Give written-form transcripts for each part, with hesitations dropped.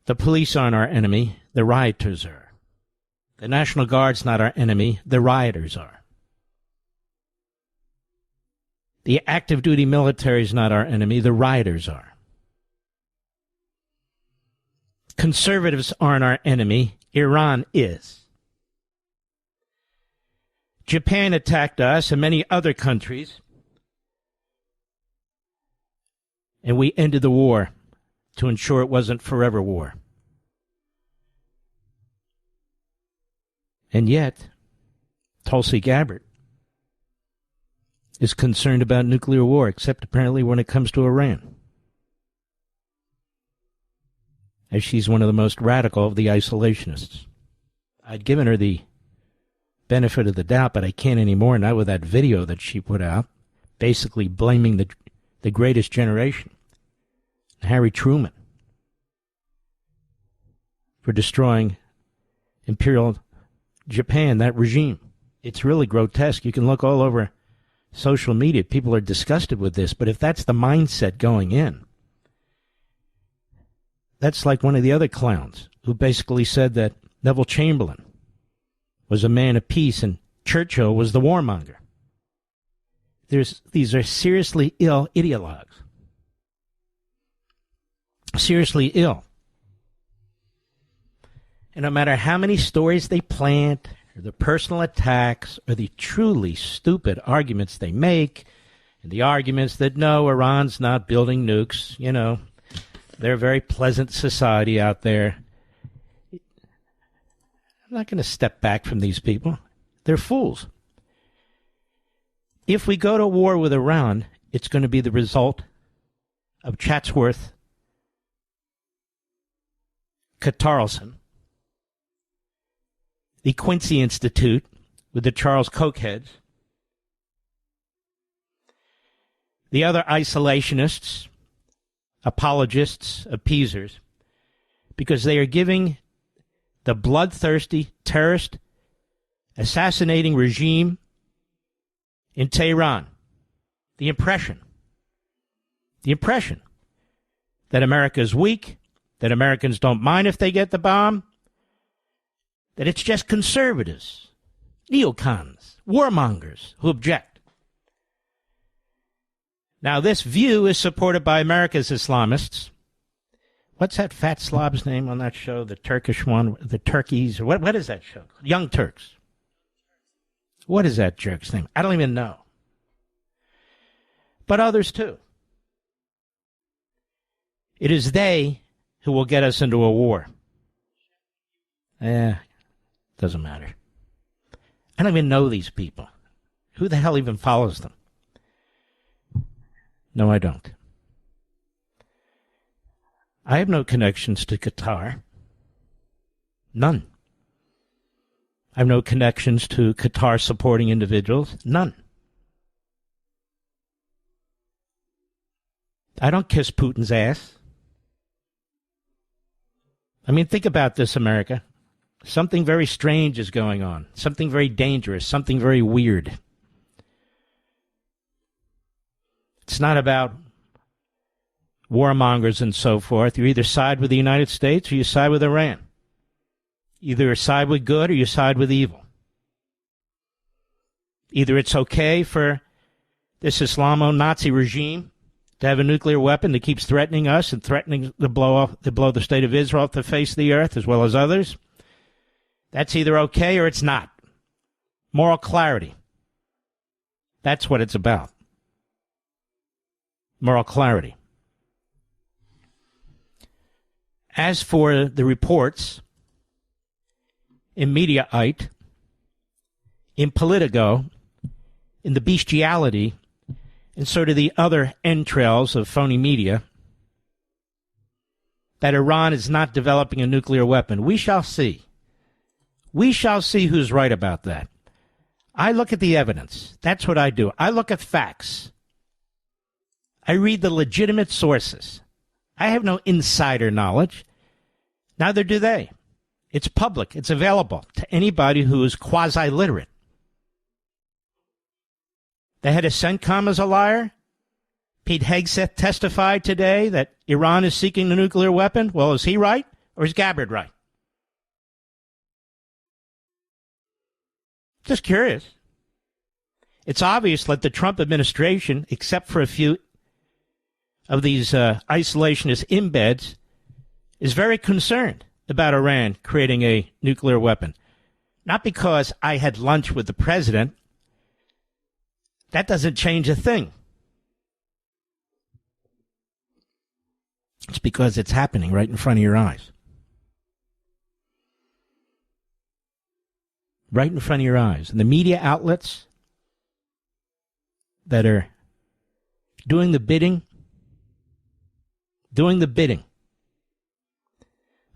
The police aren't our enemy, the rioters are. The National Guard's not our enemy, the rioters are. The active duty military is not our enemy, the rioters are. Conservatives aren't our enemy, Iran is. Japan attacked us and many other countries, and we ended the war to ensure it wasn't forever war. And yet, Tulsi Gabbard is concerned about nuclear war, except apparently when it comes to Iran, as she's one of the most radical of the isolationists. I'd given her the benefit of the doubt, but I can't anymore, not with that video that she put out, basically blaming the greatest generation, Harry Truman, for destroying Imperial Japan, that regime. It's really grotesque. You can look all over social media. People are disgusted with this, but if that's the mindset going in, that's like one of the other clowns who basically said that Neville Chamberlain was a man of peace and Churchill was the warmonger. These are seriously ill ideologues. Seriously ill. And no matter how many stories they plant, or the personal attacks, or the truly stupid arguments they make, and the arguments that, no, Iran's not building nukes, you know, they're a very pleasant society out there. I'm not going to step back from these people. They're fools. If we go to war with Iran, it's going to be the result of Chatsworth Qatarlson, the Quincy Institute with the Charles Koch heads, the other isolationists, apologists, appeasers, because they are giving the bloodthirsty, terrorist, assassinating regime in Tehran the impression that America is weak, that Americans don't mind if they get the bomb, that it's just conservatives, neocons, warmongers who object. Now, this view is supported by America's Islamists. What's that fat slob's name on that show? The Turkish one, the Turkeys, what is that show? Young Turks. What is that jerk's name? I don't even know. But others too. It is they who will get us into a war. Doesn't matter. I don't even know these people. Who the hell even follows them? No, I don't. I have no connections to Qatar. None. I have no connections to Qatar supporting individuals. None. I don't kiss Putin's ass. I mean, think about this, America. Something very strange is going on. Something very dangerous. Something very weird. It's not about warmongers and so forth. You either side with the United States or you side with Iran. Either you side with good or you side with evil. Either it's okay for this Islamo-Nazi regime to have a nuclear weapon that keeps threatening us and threatening to blow the state of Israel off the face of the earth as well as others. That's either okay or it's not. Moral clarity. That's what it's about. Moral clarity. As for the reports in Mediaite, in Politico, in the bestiality, and sort of the other entrails of phony media, that Iran is not developing a nuclear weapon, we shall see. We shall see who's right about that. I look at the evidence. That's what I do. I look at facts. I read the legitimate sources. I have no insider knowledge. Neither do they. It's public. It's available to anybody who is quasi-literate. The head of CENTCOM is a liar. Pete Hegseth testified today that Iran is seeking the nuclear weapon. Well, is he right? Or is Gabbard right? Just curious. It's obvious that the Trump administration, except for a few of these isolationist embeds, is very concerned about Iran creating a nuclear weapon. Not because I had lunch with the president. That doesn't change a thing. It's because it's happening right in front of your eyes. Right in front of your eyes. And the media outlets that are doing the bidding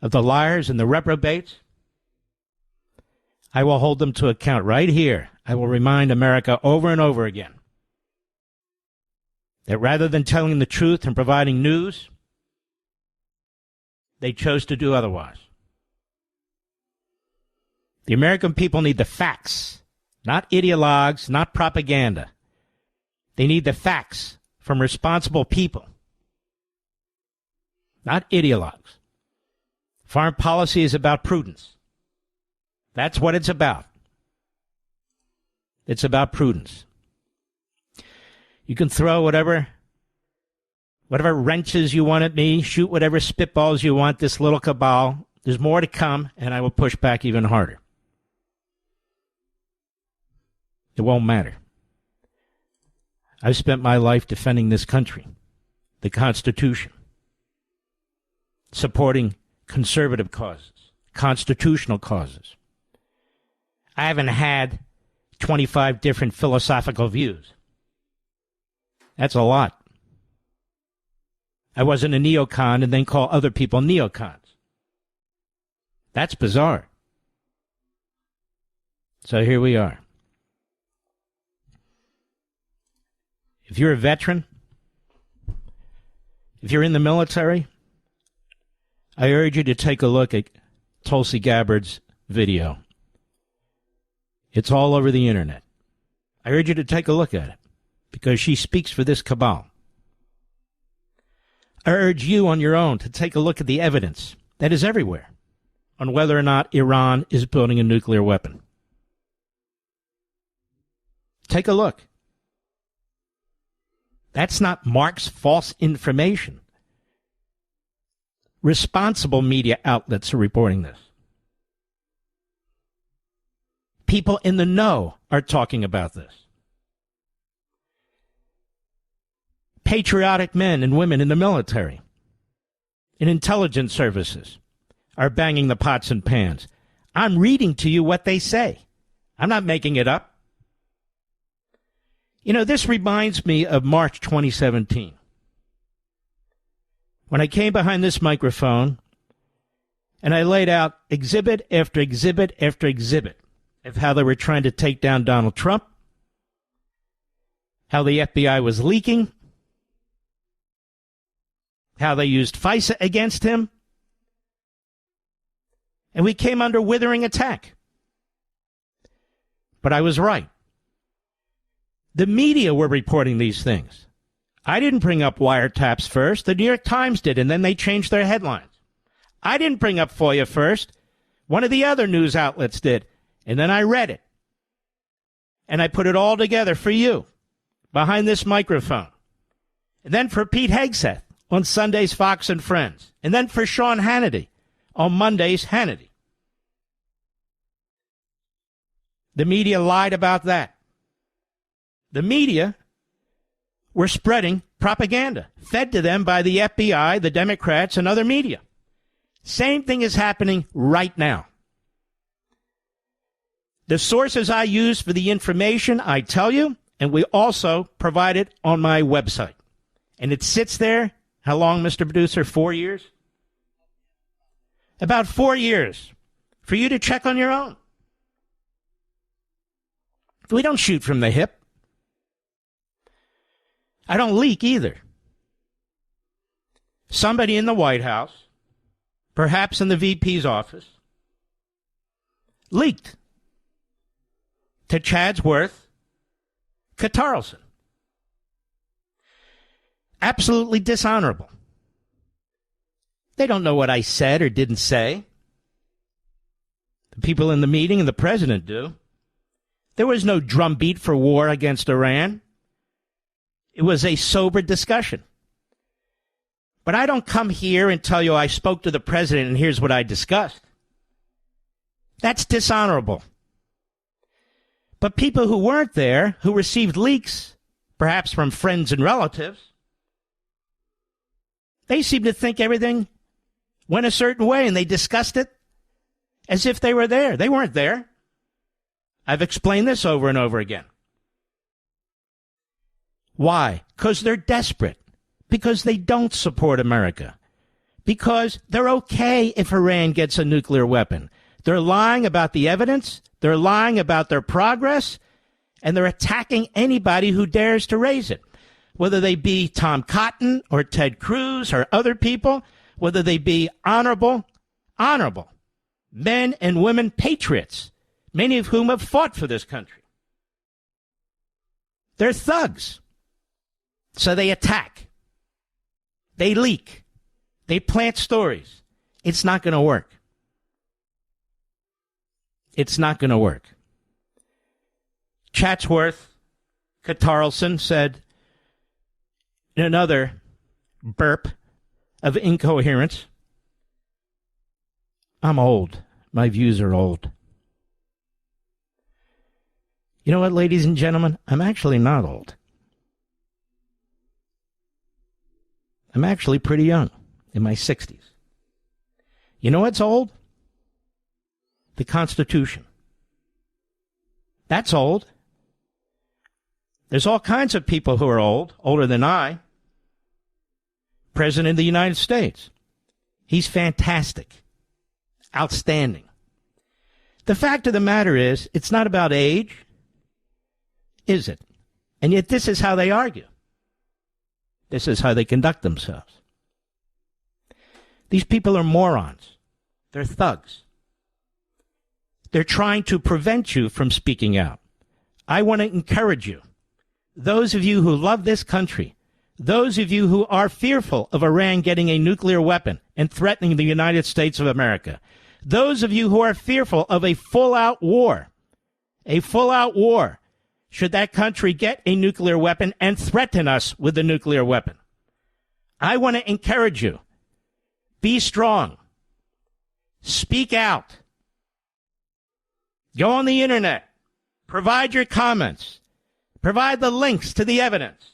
of the liars and the reprobates, I will hold them to account right here. I will remind America over and over again that rather than telling the truth and providing news, they chose to do otherwise. The American people need the facts, not ideologues, not propaganda. They need the facts from responsible people, not ideologues. Foreign policy is about prudence. That's what it's about. It's about prudence. You can throw whatever wrenches you want at me, shoot whatever spitballs you want, this little cabal. There's more to come, and I will push back even harder. It won't matter. I've spent my life defending this country, the Constitution, supporting conservative causes, constitutional causes. I haven't had 25 different philosophical views. That's a lot. I wasn't a neocon and then call other people neocons. That's bizarre. So here we are. If you're a veteran, if you're in the military, I urge you to take a look at Tulsi Gabbard's video. It's all over the internet. I urge you to take a look at it because she speaks for this cabal. I urge you on your own to take a look at the evidence that is everywhere on whether or not Iran is building a nuclear weapon. Take a look. That's not Mark's false information. Responsible media outlets are reporting this. People in the know are talking about this. Patriotic men and women in the military, in intelligence services, are banging the pots and pans. I'm reading to you what they say. I'm not making it up. You know, this reminds me of March 2017. When I came behind this microphone and I laid out exhibit after exhibit after exhibit of how they were trying to take down Donald Trump, how the FBI was leaking, how they used FISA against him, and we came under withering attack. But I was right. The media were reporting these things. I didn't bring up wiretaps first. The New York Times did, and then they changed their headlines. I didn't bring up FOIA first. One of the other news outlets did, and then I read it. And I put it all together for you, behind this microphone. And then for Pete Hegseth on Sunday's Fox and Friends. And then for Sean Hannity on Monday's Hannity. The media lied about that. The media were spreading propaganda, fed to them by the FBI, the Democrats, and other media. Same thing is happening right now. The sources I use for the information, I tell you, and we also provide it on my website. And it sits there, how long, Mr. Producer? 4 years? About 4 years for you to check on your own. We don't shoot from the hip. I don't leak either. Somebody in the White House, perhaps in the VP's office, leaked to Chatsworth Qatarlson. Absolutely dishonorable. They don't know what I said or didn't say. The people in the meeting and the president do. There was no drumbeat for war against Iran. It was a sober discussion. But I don't come here and tell you I spoke to the president and here's what I discussed. That's dishonorable. But people who weren't there, who received leaks, perhaps from friends and relatives, they seem to think everything went a certain way, and they discussed it as if they were there. They weren't there. I've explained this over and over again. Why? Because they're desperate. Because they don't support America. Because they're okay if Iran gets a nuclear weapon. They're lying about the evidence. They're lying about their progress. And they're attacking anybody who dares to raise it. Whether they be Tom Cotton or Ted Cruz or other people, whether they be honorable men and women patriots, many of whom have fought for this country. They're thugs. So they attack. They leak. They plant stories. It's not going to work. It's not going to work. Chatsworth Qatarlson said in another burp of incoherence, I'm old. My views are old. You know what, ladies and gentlemen? I'm actually not old. I'm actually pretty young, in my 60s. You know what's old? The Constitution. That's old. There's all kinds of people who are old, older than I. President of the United States. He's fantastic. Outstanding. The fact of the matter is, it's not about age, is it? And yet this is how they argue. This is how they conduct themselves. These people are morons. They're thugs. They're trying to prevent you from speaking out. I want to encourage you, those of you who love this country, those of you who are fearful of Iran getting a nuclear weapon and threatening the United States of America, those of you who are fearful of a full-out war, should that country get a nuclear weapon and threaten us with a nuclear weapon. I want to encourage you. Be strong. Speak out. Go on the internet. Provide your comments. Provide the links to the evidence.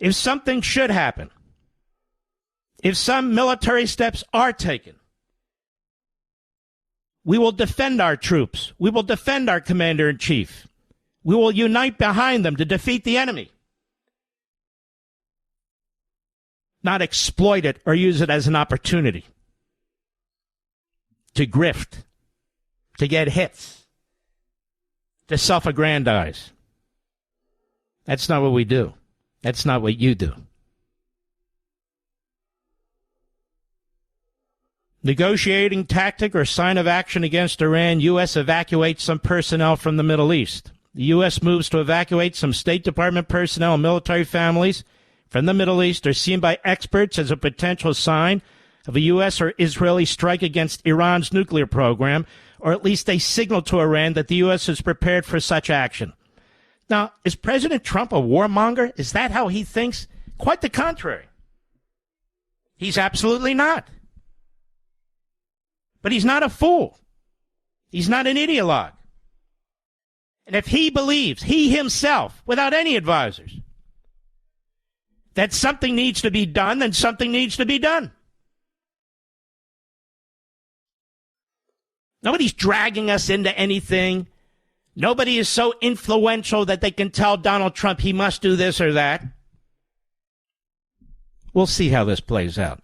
If something should happen, if some military steps are taken, we will defend our troops. We will defend our commander-in-chief. We will unite behind them to defeat the enemy. Not exploit it or use it as an opportunity to grift, to get hits, to self-aggrandize. That's not what we do. That's not what you do. Negotiating tactic or sign of action against Iran, U.S. evacuates some personnel from the Middle East. The U.S. moves to evacuate some State Department personnel and military families from the Middle East are seen by experts as a potential sign of a U.S. or Israeli strike against Iran's nuclear program, or at least a signal to Iran that the U.S. is prepared for such action. Now, is President Trump a warmonger? Is that how he thinks? Quite the contrary. He's absolutely not. But he's not a fool. He's not an ideologue. And if he believes, he himself, without any advisors, that something needs to be done, then something needs to be done. Nobody's dragging us into anything. Nobody is so influential that they can tell Donald Trump he must do this or that. We'll see how this plays out.